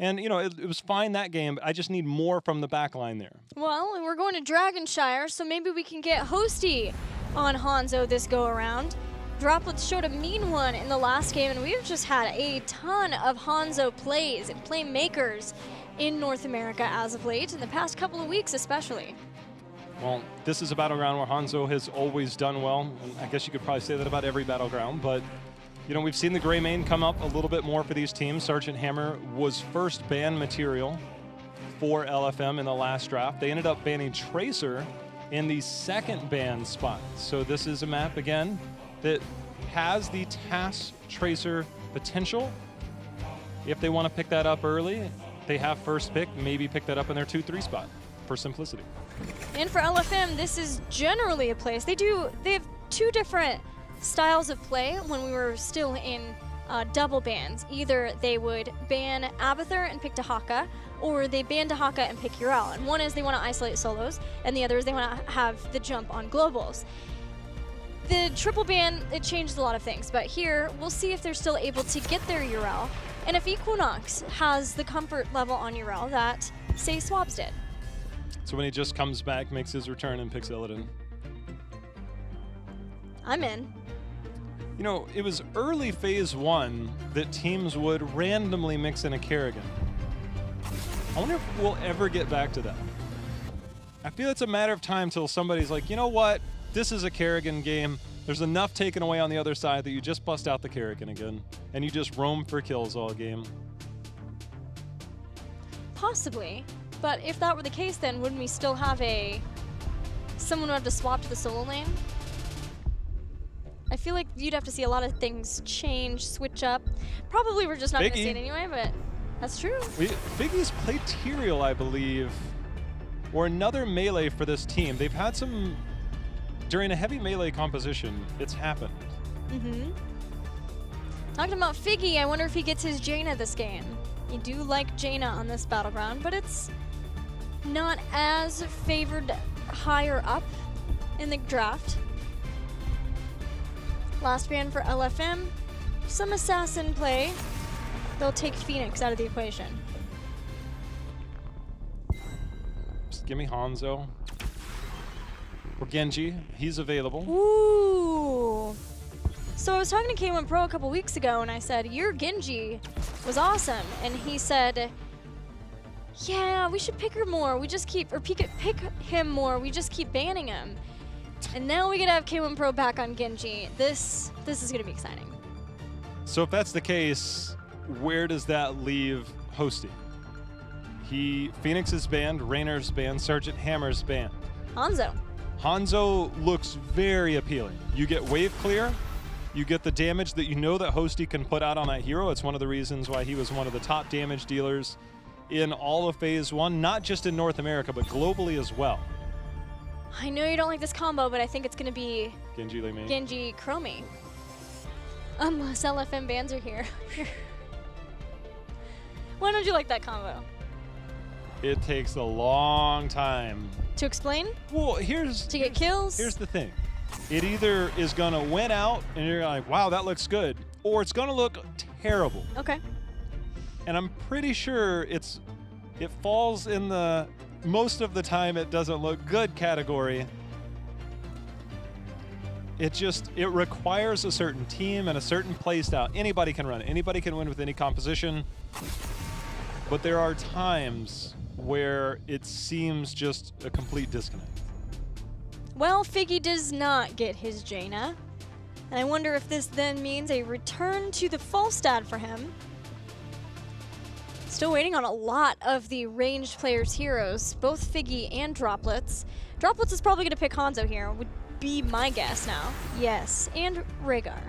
And, you know, it was fine that game. I just need more from the back line there. Well, and we're going to Dragonshire, so maybe we can get Hosty on Hanzo this go-around. Droplets showed a mean one in the last game, and we've just had a ton of Hanzo plays and playmakers in North America as of late, in the past couple of weeks especially. Well, this is a battleground where Hanzo has always done well. And I guess you could probably say that about every battleground, but you know, we've seen the Grey Mane come up a little bit more for these teams. Sergeant Hammer was first ban material for LFM in the last draft. They ended up banning Tracer in the second ban spot. So this is a map, again, that has the TAS Tracer potential. If they want to pick that up early, they have first pick, maybe pick that up in their 2-3 spot for simplicity. And for LFM, this is generally a place. They have two different styles of play when we were still in double bans. Either they would ban Abathur and pick Dahaka, or they ban Dahaka and pick Urel. And one is they want to isolate solos, and the other is they want to have the jump on globals. The triple ban, it changed a lot of things, but here we'll see if they're still able to get their Urel, and if Equinox has the comfort level on Urel that, say, Swabs did. So when he just comes back, makes his return, and picks Illidan. I'm in. You know, it was early phase 1 that teams would randomly mix in a Kerrigan. I wonder if we'll ever get back to that. I feel it's a matter of time till somebody's like, you know what? This is a Kerrigan game. There's enough taken away on the other side that you just bust out the Kerrigan again, and you just roam for kills all game. Possibly, but if that were the case, then wouldn't we still have someone would have to swap to the solo lane? I feel like you'd have to see a lot of things change, switch up. Probably we're just not going to see it anyway, but that's true. Biggie's played Tyrael, I believe, or another melee for this team. They've had some, during a heavy melee composition, it's happened. Mm-hmm. Talking about Figgy, I wonder if he gets his Jaina this game. You do like Jaina on this battleground, but it's not as favored higher up in the draft. Last ban for LFM, some assassin play. They'll take Phoenix out of the equation. Just give me Hanzo. Or Genji, he's available. Ooh. So I was talking to K1 Pro a couple weeks ago and I said, your Genji was awesome. And he said, yeah, we should pick her more. We just keep, or pick him more. We just keep banning him. And now we get to have K1 Pro back on Genji. This is going to be exciting. So if that's the case, where does that leave Hosty? Phoenix is banned, Raynor's banned, Sergeant Hammer's banned. Hanzo. Hanzo looks very appealing. You get wave clear, you get the damage that you know that Hosty can put out on that hero. It's one of the reasons why he was one of the top damage dealers in all of Phase 1, not just in North America, but globally as well. I know you don't like this combo, but I think it's going to be Genji Lei Mei. Genji Chromie. Unless LFM bans are here. Why don't you like that combo? It takes a long time. To explain? Well, to get kills? Here's the thing. It either is going to win out, and you're like, wow, that looks good, or it's going to look terrible. Okay. And I'm pretty sure it falls in the most of the time it doesn't look good category. It requires a certain team and a certain play style. Anybody can run it. Anybody can win with any composition. But there are times where it seems just a complete disconnect. Well, Figgy does not get his Jaina. And I wonder if this then means a return to the Falstad for him. Still waiting on a lot of the ranged players' heroes, both Figgy and Droplets. Droplets is probably going to pick Hanzo here, would be my guess now. Yes, and Rhaegar.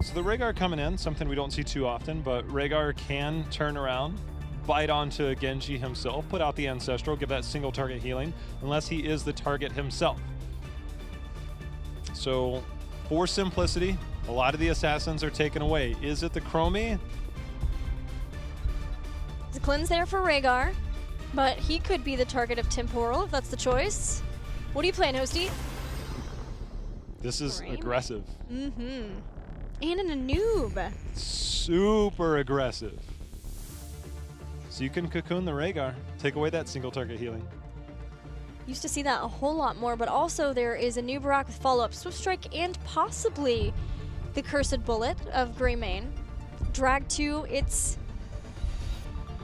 So the Rhaegar coming in, something we don't see too often, but Rhaegar can turn around, bite onto Genji himself, put out the Ancestral, give that single target healing, unless he is the target himself. So for simplicity, a lot of the assassins are taken away. Is it the Chromie? The cleanse there for Rhaegar, but he could be the target of Temporal if that's the choice. What are you playing, Hosty? This is aggressive. Mm-hmm. And an noob. Super aggressive. So you can cocoon the Rhaegar, take away that single target healing. Used to see that a whole lot more, but also there is a new Barak with follow-up Swift Strike and possibly the Cursed Bullet of Greymane. Drag 2, it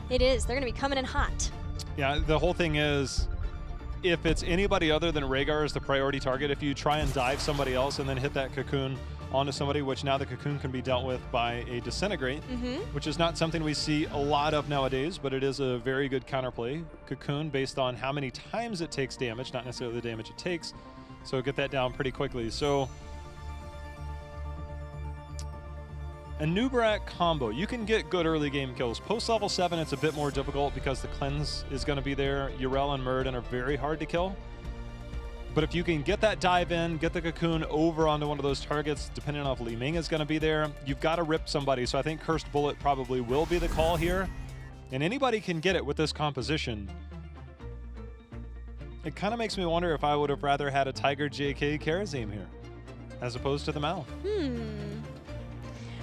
is. They're going to be coming in hot. Yeah, the whole thing is, if it's anybody other than Rhaegar as the priority target, if you try and dive somebody else and then hit that cocoon onto somebody, which now the cocoon can be dealt with by a Disintegrate, which is not something we see a lot of nowadays, but it is a very good counterplay. Cocoon based on how many times it takes damage, not necessarily the damage it takes. So get that down pretty quickly. So a Nubarak combo, you can get good early game kills. Post level 7, it's a bit more difficult because the cleanse is going to be there. Yrel and Muradin are very hard to kill. But if you can get that dive in, get the cocoon over onto one of those targets, depending on if Li Ming is going to be there, you've got to rip somebody. So I think Cursed Bullet probably will be the call here. And anybody can get it with this composition. It kind of makes me wonder if I would have rather had a Tiger JK Kharazim here, as opposed to the Mouth.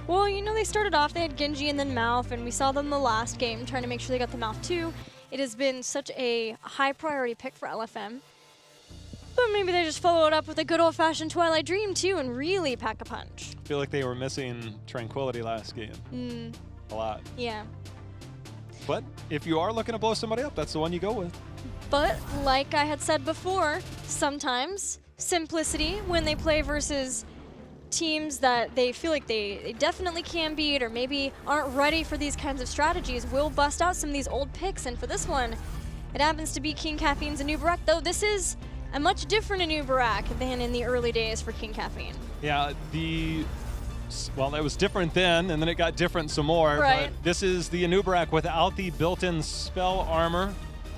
Well, you know, they started off, they had Genji and then Mouth, and we saw them the last game trying to make sure they got the Mouth too. It has been such a high priority pick for LFM. But maybe they just followed up with a good old-fashioned Twilight Dream too and really pack a punch. I feel like they were missing Tranquility last game. A lot. Yeah. But if you are looking to blow somebody up, that's the one you go with. But like I had said before, sometimes simplicity when they play versus teams that they feel like they definitely can beat or maybe aren't ready for these kinds of strategies will bust out some of these old picks. And for this one, it happens to be King Caffeine's Anubarak, though this is a much different Anubarak than in the early days for King Caffeine. Yeah, well, it was different then, and then it got different some more. Right. But this is the Anubarak without the built-in spell armor,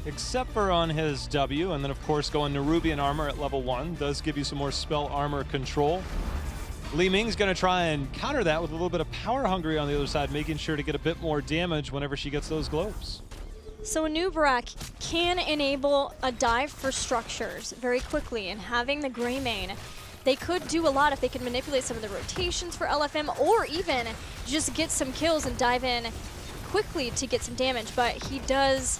except for on his W, and then of course going Nerubian armor at level 1 does give you some more spell armor control. Li Ming's going to try and counter that with a little bit of power hungry on the other side, making sure to get a bit more damage whenever she gets those globes. So Anubarak can enable a dive for structures very quickly, and having the Greymane, they could do a lot if they can manipulate some of the rotations for LFM or even just get some kills and dive in quickly to get some damage, but it does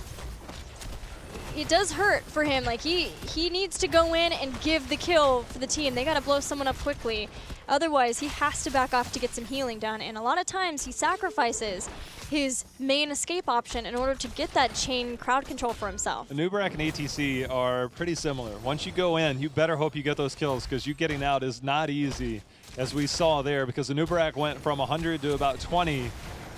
hurt for him. Like he needs to go in and give the kill for the team. They got to blow someone up quickly. Otherwise, he has to back off to get some healing done, and a lot of times he sacrifices his main escape option in order to get that chain crowd control for himself. Anubarak and ATC are pretty similar. Once you go in, you better hope you get those kills because you getting out is not easy, as we saw there, because Anubarak went from 100 to about 20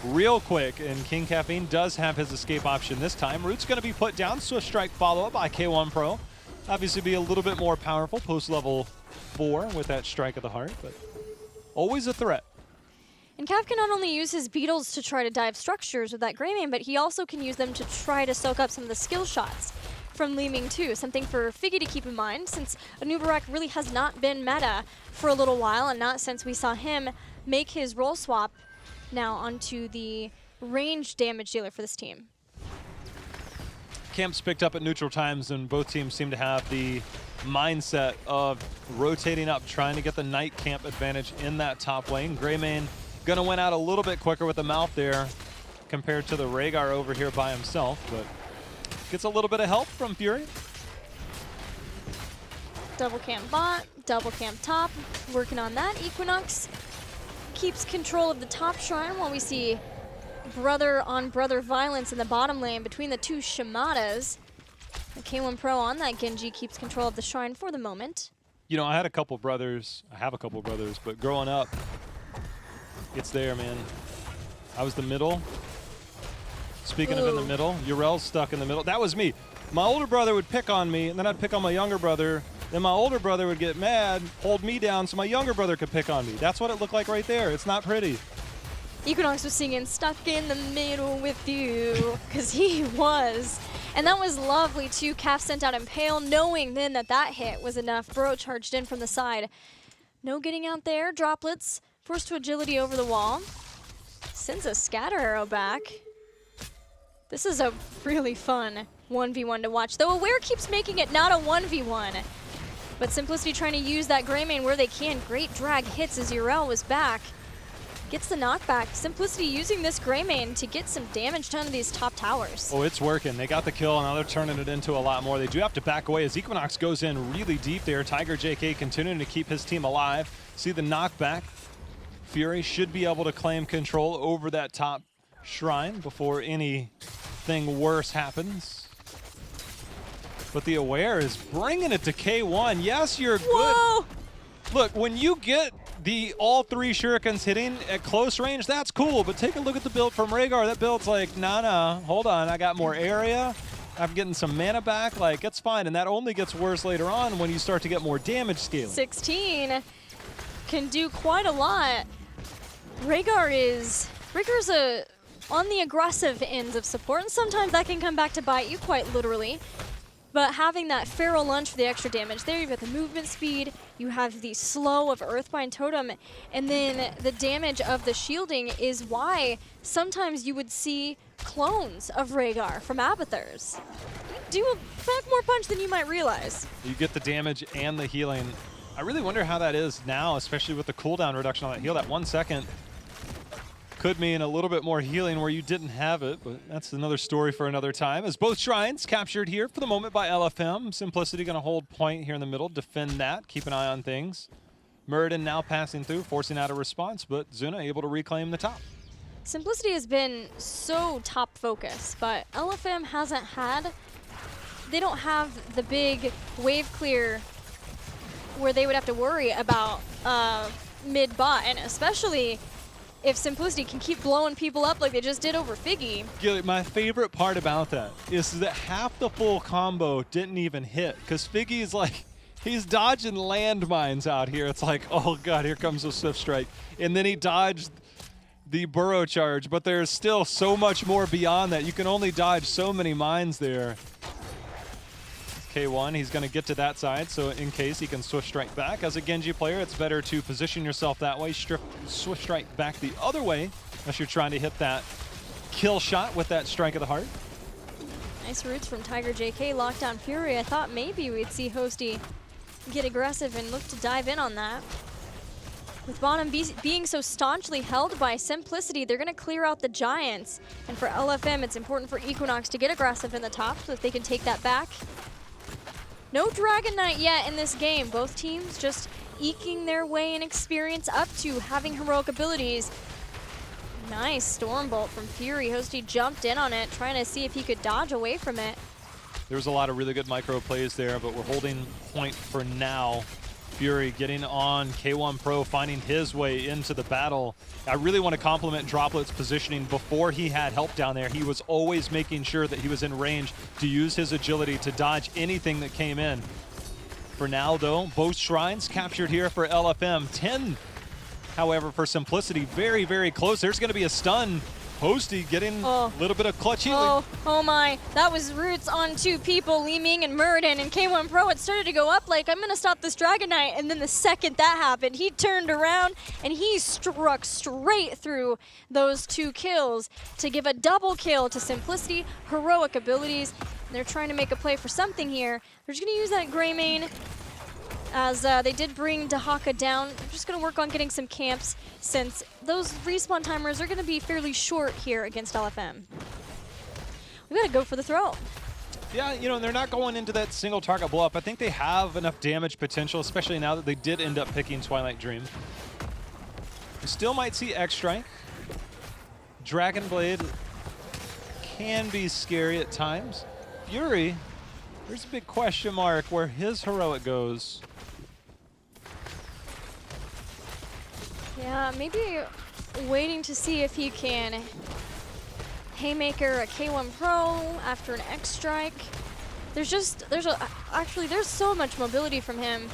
real quick, and King Caffeine does have his escape option this time. Root's going to be put down. Swift Strike follow-up by K1 Pro. Obviously be a little bit more powerful post-level 4 with that Strike of the Heart, but always a threat. And Cav can not only use his beetles to try to dive structures with that Greymane, but he also can use them to try to soak up some of the skill shots from Li Ming too. Something for Figgy to keep in mind, since Anubarak really has not been meta for a little while, and not since we saw him make his role swap now onto the range damage dealer for this team. Camps picked up at neutral times, and both teams seem to have the mindset of rotating up, trying to get the night camp advantage in that top lane. Greymane gonna win out a little bit quicker with the Mouth there compared to the Rhaegar over here by himself, but gets a little bit of help from Fury. Double camp bot, double camp top, working on that. Equinox keeps control of the top shrine while we see brother on brother violence in the bottom lane between the two Shimadas. The K1 Pro on that Genji keeps control of the shrine for the moment. You know, I have a couple brothers, but growing up, it's there, man. I was the middle. Speaking of in the middle, Yrel's stuck in the middle. That was me. My older brother would pick on me, and then I'd pick on my younger brother. Then my older brother would get mad, hold me down so my younger brother could pick on me. That's what it looked like right there. It's not pretty. Equinox was singing "Stuck in the Middle with You" because he was. And that was lovely too. Calf sent out Impale, knowing then that that hit was enough. Burrow charged in from the side. No getting out there. Droplets forced to agility over the wall. Sends a scatter arrow back. This is a really fun 1v1 to watch, though Aware keeps making it not a 1v1. But Simplicity trying to use that Greymane where they can. Great drag hits as Yrel was back. gets the knockback. Simplicity using this Greymane to get some damage done to these top towers. Oh, it's working. They got the kill, and now they're turning it into a lot more. They do have to back away as Equinox goes in really deep there. Tiger JK continuing to keep his team alive. See the knockback. Fury should be able to claim control over that top shrine before anything worse happens. But the Aware is bringing it to K1. Yes, you're Whoa! good. Look, when you get all 3 shurikens hitting at close range, that's cool, but take a look at the build from Rhaegar. That build's like, nah, hold on, I got more area. I'm getting some mana back, like, it's fine, and that only gets worse later on when you start to get more damage scaling. 16 can do quite a lot. Rhaegar's on the aggressive ends of support, and sometimes that can come back to bite you quite literally. But having that Feral Lunge for the extra damage there, you've got the movement speed, you have the slow of Earthbind Totem, and then the damage of the shielding is why sometimes you would see clones of Rhaegar from Abathurs. You do pack more punch than you might realize. You get the damage and the healing. I really wonder how that is now, especially with the cooldown reduction on that heal. That 1 second could mean a little bit more healing where you didn't have it, but that's another story for another time. As both shrines captured here for the moment by LFM. Simplicity going to hold point here in the middle, defend that, keep an eye on things. Muradin now passing through, forcing out a response, but Zuna able to reclaim the top. Simplicity has been so top focused, but LFM hasn't had, they don't have the big wave clear where they would have to worry about mid bot, and especially if Simplicity can keep blowing people up like they just did over Figgy. Gilly, my favorite part about that is that half the full combo didn't even hit, because Figgy's like, he's dodging landmines out here. It's like, oh god, here comes a Swift Strike. And then he dodged the Burrow Charge, but there's still so much more beyond that. You can only dodge so many mines there. K1, he's going to get to that side, so in case he can Swift Strike back. As a Genji player, it's better to position yourself that way, Swift Strike back the other way, unless you're trying to hit that kill shot with that Strike of the Heart. Nice roots from Tiger JK, Lockdown Fury. I thought maybe we'd see Hosty get aggressive and look to dive in on that. With bottom being so staunchly held by Simplicity, they're going to clear out the Giants. And for LFM, it's important for Equinox to get aggressive in the top so that they can take that back. No Dragon Knight yet in this game. Both teams just eking their way in experience up to having heroic abilities. Nice Stormbolt from Fury. Hosty jumped in on it, trying to see if he could dodge away from it. There was a lot of really good micro plays there, but we're holding point for now. Fury getting on K1 Pro, finding his way into the battle. I really want to compliment Droplet's positioning before he had help down there. He was always making sure that he was in range to use his agility to dodge anything that came in. For now, though, both shrines captured here for LFM. 10, however, for Simplicity. Very, very close. There's going to be a stun. Hosty getting a little bit of clutch healing. Oh my. That was roots on 2 people, Li Ming and Muradin, and K1 Pro. It started to go up like, I'm going to stop this Dragon Knight, and then the second that happened, he turned around and he struck straight through those 2 kills to give a double kill to Simplicity. Heroic abilities. They're trying to make a play for something here. They're just going to use that Greymane. As they did bring Dahaka down. They're just going to work on getting some camps since those respawn timers are going to be fairly short here against LFM. We got to go for the throw. Yeah, you know, they're not going into that single target blow up. I think they have enough damage potential, especially now that they did end up picking Twilight Dream. We still might see X-Strike. Dragon Blade can be scary at times. Fury, there's a big question mark where his heroic goes. Yeah, maybe waiting to see if he can Haymaker a K1 Pro after an X-Strike. Actually, there's so much mobility from him.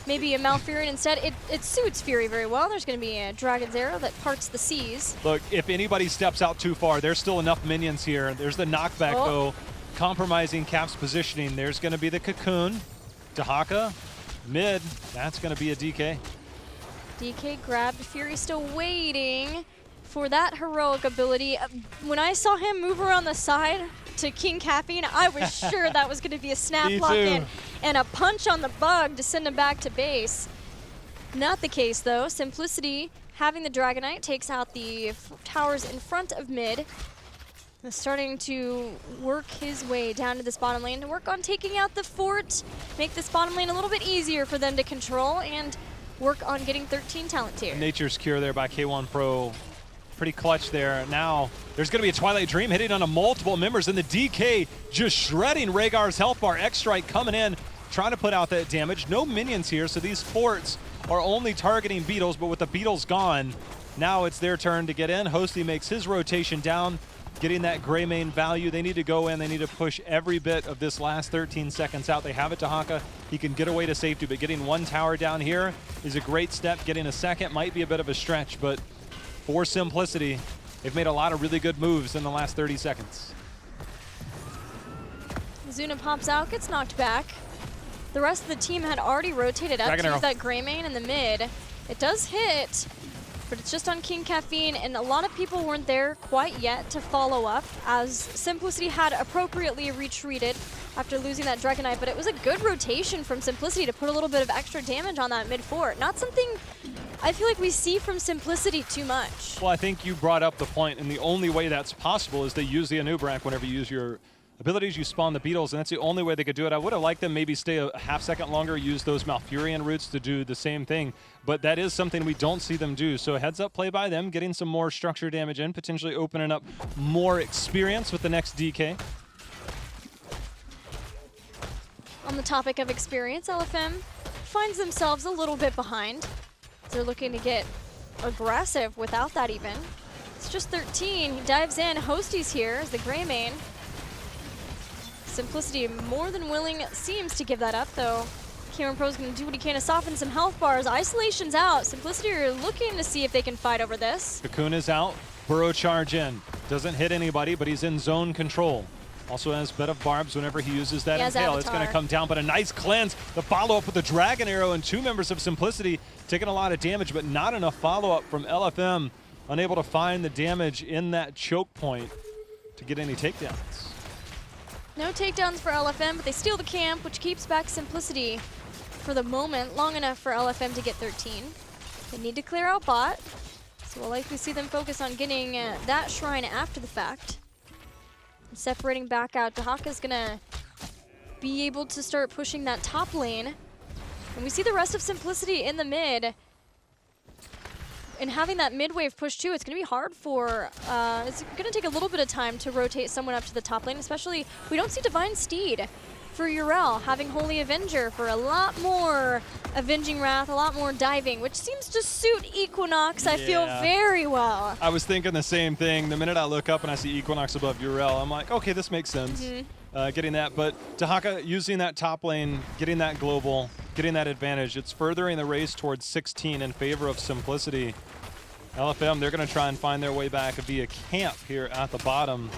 Maybe a Malfurion instead. It suits Fury very well. There's going to be a Dragon's Arrow that parts the seas. Look, if anybody steps out too far, there's still enough minions here. There's the knockback, though, compromising Cap's positioning. There's going to be the Cocoon. Dahaka, mid. That's going to be a DK. DK grabbed. Fury still waiting for that heroic ability. When I saw him move around the side to King Caffeine, I was sure that was going to be a snap lock in and a punch on the bug to send him back to base. Not the case, though. Simplicity having the Dragonite takes out the towers in front of mid. And starting to work his way down to this bottom lane to work on taking out the fort, make this bottom lane a little bit easier for them to control, and work on getting 13 talent tier. Nature's Cure there by K1 Pro. Pretty clutch there. Now there's going to be a Twilight Dream hitting onto multiple members, and the DK just shredding Rhaegar's health bar. X-Strike coming in, trying to put out that damage. No minions here, so these forts are only targeting Beetles, but with the Beetles gone, now it's their turn to get in. Hosty makes his rotation down, getting that gray main value. They need to go in. They need to push every bit of this last 13 seconds out. They have it to Haka. He can get away to safety, but getting one tower down here is a great step. Getting a second might be a bit of a stretch, but for Simplicity, they've made a lot of really good moves in the last 30 seconds. Zuna pops out, gets knocked back. The rest of the team had already rotated up to use that gray main in the mid. It does hit, but it's just on King Caffeine, and a lot of people weren't there quite yet to follow up, as Simplicity had appropriately retreated after losing that Dragonite, but it was a good rotation from Simplicity to put a little bit of extra damage on that mid fort. Not something I feel like we see from Simplicity too much. Well, I think you brought up the point, and the only way that's possible is to use the Anubrak whenever you use your abilities. You spawn the Beetles, and that's the only way they could do it. I would have liked them maybe stay a half second longer, use those Malfurion roots to do the same thing, but that is something we don't see them do. So heads up play by them, getting some more structure damage in, potentially opening up more experience with the next DK. On the topic of experience, LFM finds themselves a little bit behind. They're looking to get aggressive without that even. It's just 13. He dives in. Hosty's here as the gray main. Simplicity more than willing seems to give that up, though. Cameron Pro's going to do what he can to soften some health bars. Isolation's out. Simplicity are looking to see if they can fight over this. Cocoon is out. Burrow charge in. Doesn't hit anybody, but he's in zone control. Also has Bed of Barbs whenever he uses that Impale. It's going to come down, but a nice cleanse. The follow-up with the Dragon Arrow, and two members of Simplicity taking a lot of damage, but not enough follow-up from LFM. Unable to find the damage in that choke point to get any takedowns. No takedowns for LFM, but they steal the camp, which keeps back Simplicity for the moment, long enough for LFM to get 13. They need to clear out bot, so we'll likely see them focus on getting that shrine after the fact. Separating back out, Dahaka's gonna be able to start pushing that top lane. And we see the rest of Simplicity in the mid. And having that mid wave push too, it's gonna be hard for, it's gonna take a little bit of time to rotate someone up to the top lane, especially we don't see Divine Steed for Yrel, having Holy Avenger for a lot more Avenging Wrath, a lot more diving, which seems to suit Equinox, I feel, very well. I was thinking the same thing. The minute I look up and I see Equinox above Yrel, I'm like, okay, this makes sense. Getting that, but Dahaka using that top lane, getting that global, getting that advantage, it's furthering the race towards 16 in favor of Simplicity. LFM, they're going to try and find their way back via camp here at the bottom.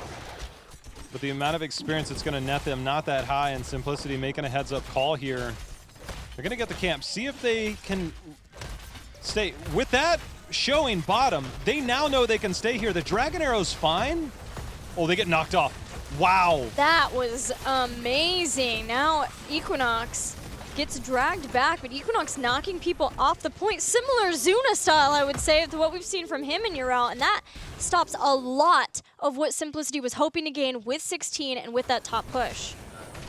But the amount of experience it's going to net them not that high, and Simplicity making a heads-up call here. They're going to get the camp. See if they can stay. With that showing bottom, they now know they can stay here. The Dragon Arrow's fine. Oh, they get knocked off. Wow. That was amazing. Now Equinox gets dragged back, but Equinox knocking people off the point. Similar Zuna style, I would say, to what we've seen from him in Yrel, and that stops a lot of what Simplicity was hoping to gain with 16 and with that top push.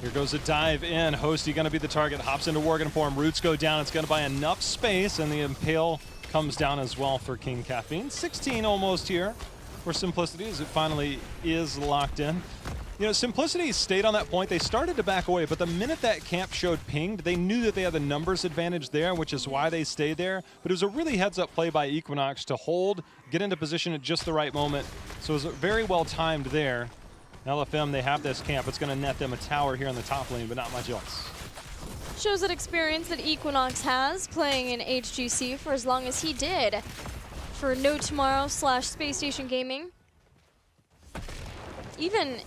Here goes a dive in. Hosty going to be the target. Hops into Worgen form. Roots go down. It's going to buy enough space, and the Impale comes down as well for King Caffeine. 16 almost here for Simplicity as it finally is locked in. You know, Simplicity stayed on that point. They started to back away, but the minute that camp showed pinged, they knew that they had the numbers advantage there, which is why they stayed there. But it was a really heads-up play by Equinox to hold, get into position at just the right moment. So it was very well timed there. LFM, they have this camp. It's going to net them a tower here in the top lane, but not much else. Shows that experience that Equinox has playing in HGC for as long as he did for No Tomorrow / Space Station Gaming. Even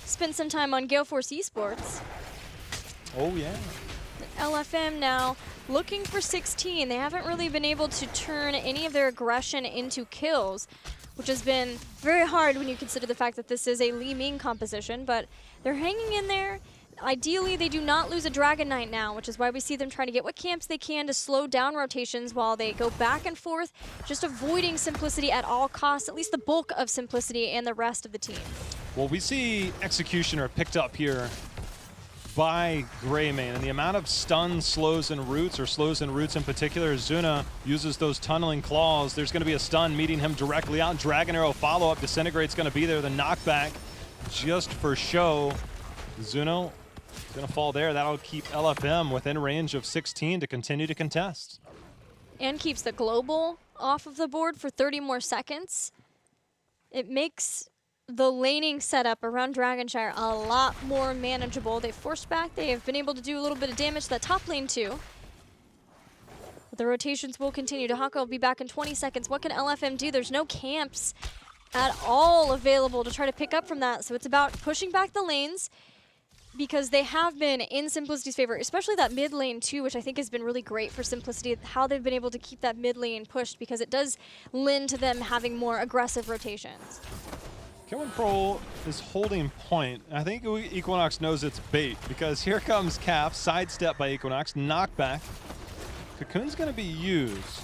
spent some time on Gale Force Esports. Oh, yeah. LFM now looking for 16. They haven't really been able to turn any of their aggression into kills, which has been very hard when you consider the fact that this is a Li Ming composition, but they're hanging in there. ideally they do not lose a Dragon Knight now, which is why we see them trying to get what camps they can to slow down rotations while they go back and forth, just avoiding Simplicity at all costs, at least the bulk of Simplicity and the rest of the team. Well, we see Executioner picked up here by Greymane, and the amount of stuns, slows, and roots, or slows and roots in particular, Zuna uses those tunneling claws. There's going to be a stun meeting him directly out. Dragon Arrow follow-up. Disintegrate's going to be there. The knockback just for show. Zuna is going to fall there. That'll keep LFM within range of 16 to continue to contest. And keeps the global off of the board for 30 more seconds. It makes the laning setup around Dragonshire a lot more manageable. They've forced back. They have been able to do a little bit of damage to that top lane too. But the rotations will continue. Dahaka will be back in 20 seconds. What can LFM do? There's no camps at all available to try to pick up from that. So it's about pushing back the lanes because they have been in Simplicity's favor, especially that mid lane too, which I think has been really great for Simplicity, how they've been able to keep that mid lane pushed because it does lend to them having more aggressive rotations. K1 Pro is holding point. I think Equinox knows it's bait because here comes Calf, sidestep by Equinox, knockback. Cocoon's going to be used.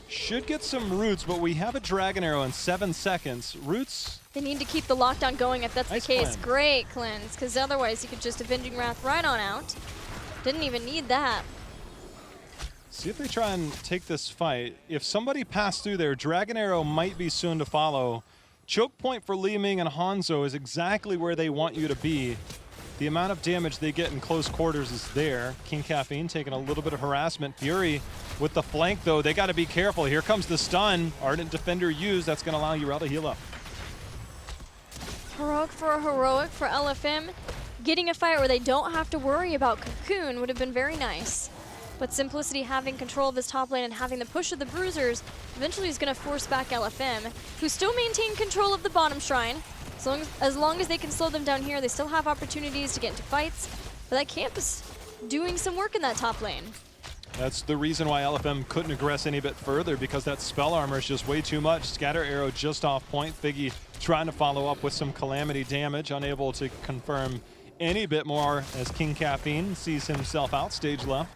Should get some roots, but we have a Dragon Arrow in 7 seconds. Roots. They need to keep the lockdown going if that's Nice the case. plan. Great cleanse, because otherwise you could just Avenging Wrath right on out. Didn't even need that. See if they try and take this fight. If somebody passed through there, Dragon Arrow might be soon to follow. Choke point for Li Ming and Hanzo is exactly where they want you to be. The amount of damage they get in close quarters is there. King Caffeine taking a little bit of harassment. Fury with the flank, though. They got to be careful. Here comes the stun. Ardent Defender used. That's going to allow Urel to heal up. Heroic for LFM. Getting a fight where they don't have to worry about Cocoon would have been very nice. But Simplicity having control of this top lane and having the push of the Bruisers eventually is going to force back LFM, who still maintain control of the bottom shrine. As long as they can slow them down here, they still have opportunities to get into fights. But that camp is doing some work in that top lane. That's the reason why LFM couldn't aggress any bit further, because that spell armor is just way too much. Scatter Arrow just off point. Figgy trying to follow up with some Calamity damage, unable to confirm any bit more as King Caffeine sees himself out, stage left.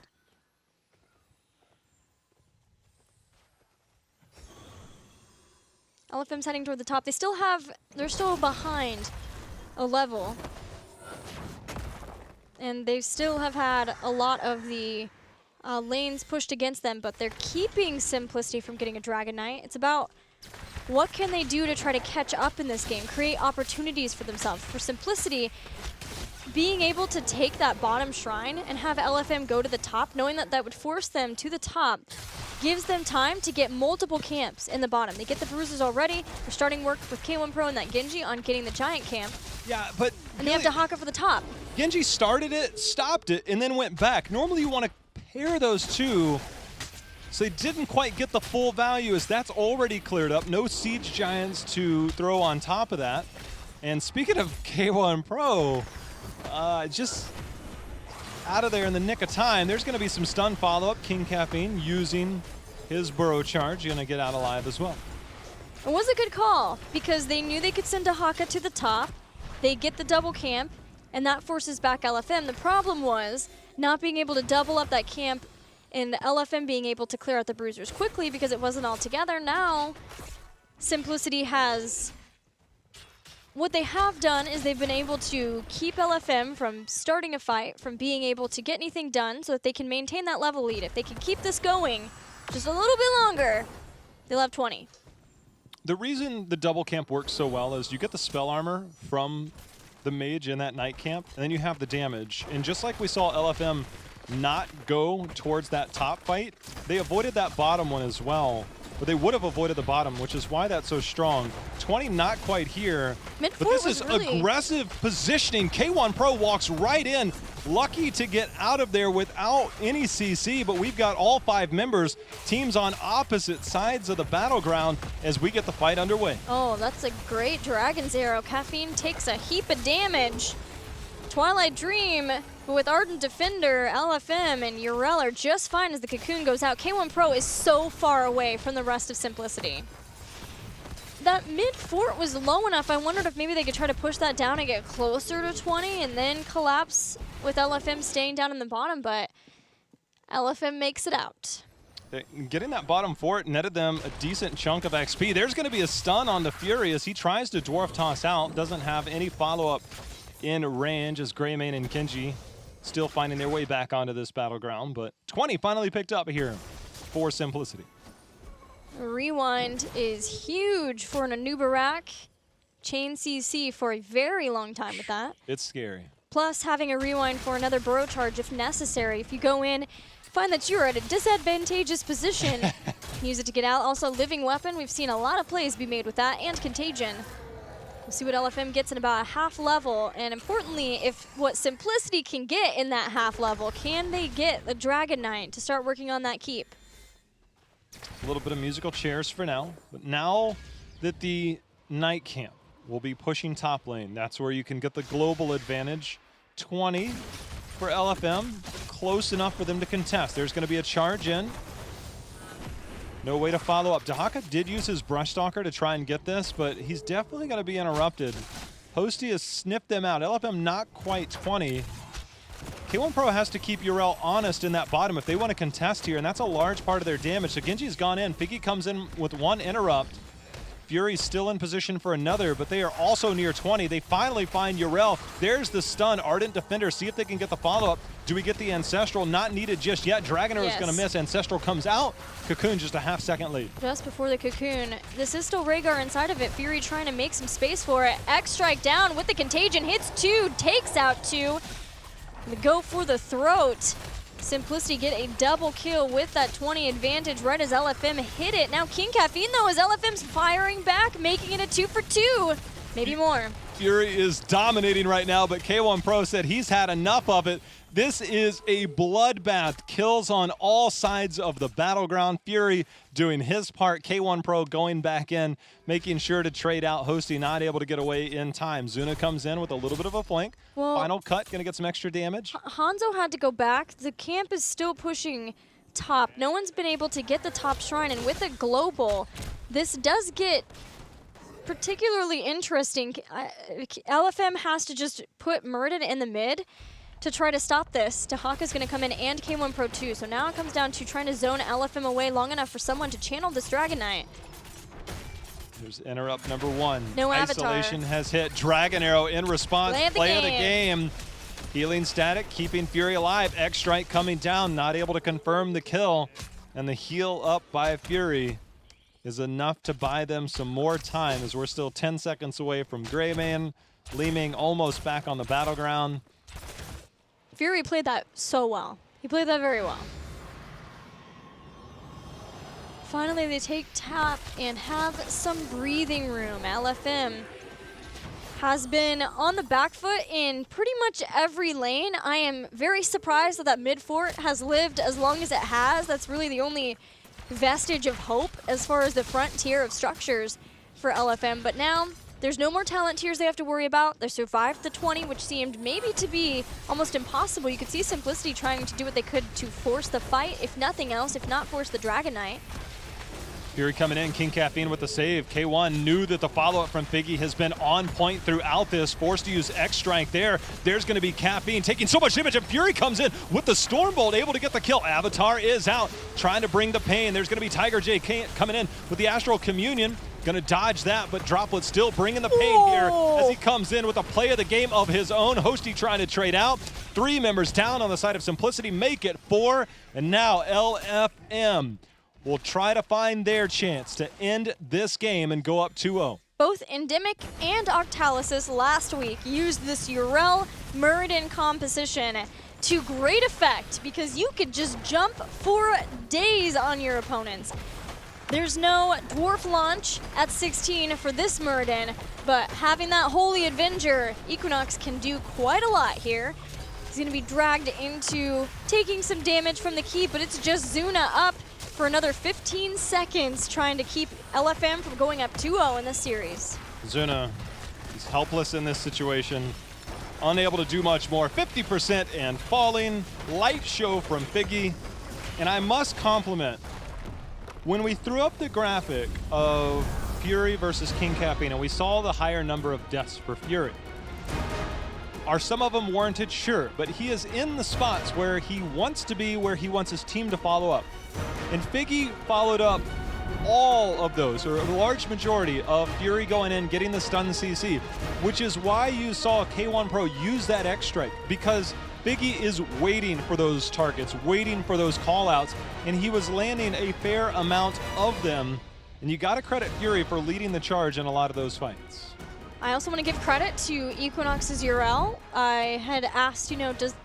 LFM's heading toward the top. They're still behind a level. And they still have had a lot of the lanes pushed against them, but they're keeping Simplicity from getting a Dragon Knight. It's about what can they do to try to catch up in this game, create opportunities for themselves. For Simplicity, being able to take that bottom shrine and have LFM go to the top, knowing that that would force them to the top, gives them time to get multiple camps in the bottom. They get the Bruisers already. They're starting work with K1 Pro and that Genji on getting the giant camp. Yeah, but And they have Dahaka for the top. Genji started it, stopped it, and then went back. Normally you want to pair those two, so they didn't quite get the full value, as that's already cleared up. No Siege Giants to throw on top of that. And speaking of K1 Pro, just out of there in the nick of time. There's going to be some stun follow-up. King Caffeine using his burrow charge. Going to get out alive as well. It was a good call because they knew they could send Dahaka to the top. They get the double camp, and that forces back LFM. The problem was not being able to double up that camp and LFM being able to clear out the Bruisers quickly because it wasn't all together. Now, Simplicity has... What they have done is they've been able to keep LFM from starting a fight, from being able to get anything done so that they can maintain that level lead. If they can keep this going just a little bit longer, they'll have 20. The reason the double camp works so well is you get the spell armor from the mage in that night camp, and then you have the damage. And just like we saw LFM not go towards that top fight, they avoided that bottom one as well. But they would have avoided the bottom, which is why that's so strong. 20 not quite here, but this is really aggressive positioning. K1 Pro walks right in, lucky to get out of there without any CC, but we've got all 5 members, teams on opposite sides of the battleground as we get the fight underway. Oh, that's a great Dragon's Arrow. Caffeine takes a heap of damage. Twilight Dream, but with Ardent Defender, LFM, and Urel are just fine as the Cocoon goes out. K1 Pro is so far away from the rest of Simplicity. that mid fort was low enough. I wondered if maybe they could try to push that down and get closer to 20 and then collapse with LFM staying down in the bottom, but LFM makes it out. Getting that bottom fort netted them a decent chunk of XP. There's going to be a stun on the Fury as he tries to dwarf toss out. Doesn't have any follow-up in range as Greymane and Genji still finding their way back onto this battleground. But 20 finally picked up here for Simplicity. Rewind is huge for an Anubarak. Chain CC for a very long time with that. It's scary. Plus having a rewind for another burrow charge if necessary. If you go in, find that you're at a disadvantageous position, use it to get out. Also, living weapon, we've seen a lot of plays be made with that, and contagion. We'll see what LFM gets in about a half level, and importantly, if what Simplicity can get in that half level, can they get the Dragon Knight to start working on that keep? A little bit of musical chairs for now, but now that the Night Camp will be pushing top lane, that's where you can get the global advantage. 20 for LFM. Close enough for them to contest. There's going to be a charge in. No way to follow up. Dahaka did use his Brush Stalker to try and get this, but he's definitely going to be interrupted. Hosty has sniffed them out. LFM not quite 20. K1 Pro has to keep Urel honest in that bottom if they want to contest here, and that's a large part of their damage. So Genji's gone in. Figgy comes in with one interrupt. Fury's still in position for another, but they are also near 20. They finally find Urel. There's the stun. Ardent Defender, see if they can get the follow-up. Do we get the Ancestral? Not needed just yet. Dragon Arrow is going to miss. Ancestral comes out. Cocoon just a half-second late. Just before the Cocoon. This is still Rhaegar inside of it. Fury trying to make some space for it. X-Strike down with the Contagion. Hits 2, takes out 2. Go for the throat. Simplicity get a double kill with that 20 advantage right as LFM hit it. Now King Caffeine though as LFM's firing back, making it a 2 for 2. Maybe more. Fury is dominating right now, but K1 Pro said he's had enough of it. This is a bloodbath. Kills on all sides of the battleground. Fury doing his part. K1 Pro going back in, making sure to trade out. Hosty not able to get away in time. Zuna comes in with a little bit of a flank. Well, Final cut, gonna get some extra damage. Hanzo had to go back. The camp is still pushing top. No one's been able to get the top shrine, and with a global, this does get particularly interesting. LFM has to just put Murden in the mid to try to stop this. Dahaka's going to come in and K1 Pro 2. So now it comes down to trying to zone LFM away long enough for someone to channel this Dragon Knight. There's interrupt number 1. No Avatar. Isolation has hit. Dragon Arrow in response. Play of the game. Healing static, keeping Fury alive. X-Strike coming down, not able to confirm the kill. And the heal up by Fury is enough to buy them some more time as we're still 10 seconds away from Greymane. Leeming almost back on the battleground. Fury played that so well. He played that very well. Finally, they take tap and have some breathing room. LFM has been on the back foot in pretty much every lane. I am very surprised that mid fort has lived as long as it has. That's really the only vestige of hope as far as the front tier of structures for LFM. But now, there's no more talent tiers they have to worry about. They survived the 20, which seemed maybe to be almost impossible. You could see Simplicity trying to do what they could to force the fight, if nothing else, if not force the Dragon Knight. Fury coming in, King Caffeine with the save. K1 knew that the follow-up from Figgy has been on point throughout this. Forced to use X-Strike there. There's going to be Caffeine taking so much damage, and Fury comes in with the Stormbolt, able to get the kill. Avatar is out, trying to bring the pain. There's going to be Tiger J coming in with the Astral Communion. Going to dodge that, but Droplet still bringing the pain here as he comes in with a play of the game of his own. Hosty trying to trade out. 3 members down on the side of Simplicity, make it 4. And now LFM will try to find their chance to end this game and go up 2-0. Both Endemic and Octalysis last week used this Urel Muradin composition to great effect because you could just jump for days on your opponents. There's no Dwarf launch at 16 for this Muradin, but having that Holy Avenger, Equinox can do quite a lot here. He's going to be dragged into taking some damage from the keep, but it's just Zuna up for another 15 seconds trying to keep LFM from going up 2-0 in this series. Zuna is helpless in this situation, unable to do much more. 50% and falling. Light show from Figgy. And I must compliment, when we threw up the graphic of Fury versus King Caffeine, and we saw the higher number of deaths for Fury. Are some of them warranted? Sure, but he is in the spots where he wants to be, where he wants his team to follow up. And Figgy followed up all of those, or a large majority of Fury going in, getting the stun CC, which is why you saw K1 Pro use that X strike, because Figgy is waiting for those targets, waiting for those callouts, and he was landing a fair amount of them. And you got to credit Fury for leading the charge in a lot of those fights. I also want to give credit to Equinox's URL. I had asked,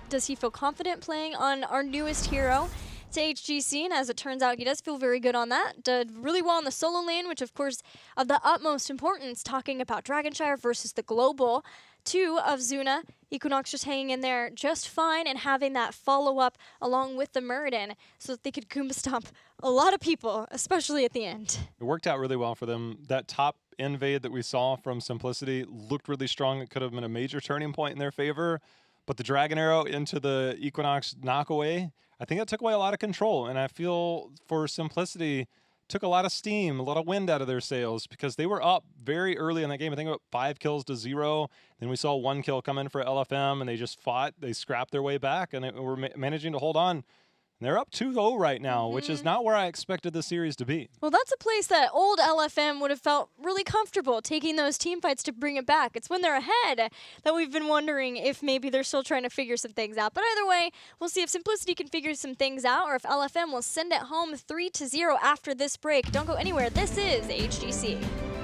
does he feel confident playing on our newest hero? To HGC, and as it turns out, he does feel very good on that. Did really well in the solo lane, which of course of the utmost importance, talking about Dragonshire versus the global. 2 of Zuna, Equinox just hanging in there just fine and having that follow-up along with the Muradin so that they could Goomba stomp a lot of people, especially at the end. It worked out really well for them. That top invade that we saw from Simplicity looked really strong. It could have been a major turning point in their favor, but the Dragon Arrow into the Equinox knockaway, I think that took away a lot of control, and I feel for Simplicity, took a lot of steam, a lot of wind out of their sails, because they were up very early in that game. I think about 5 kills to 0. Then we saw 1 kill come in for LFM, and they just fought. They scrapped their way back, and they were managing to hold on. And they're up 2-0 right now, which is not where I expected the series to be. Well, that's a place that old LFM would have felt really comfortable taking those team fights to bring it back. It's when they're ahead that we've been wondering if maybe they're still trying to figure some things out. But either way, we'll see if Simplicity can figure some things out or if LFM will send it home 3-0 after this break. Don't go anywhere. This is HGC.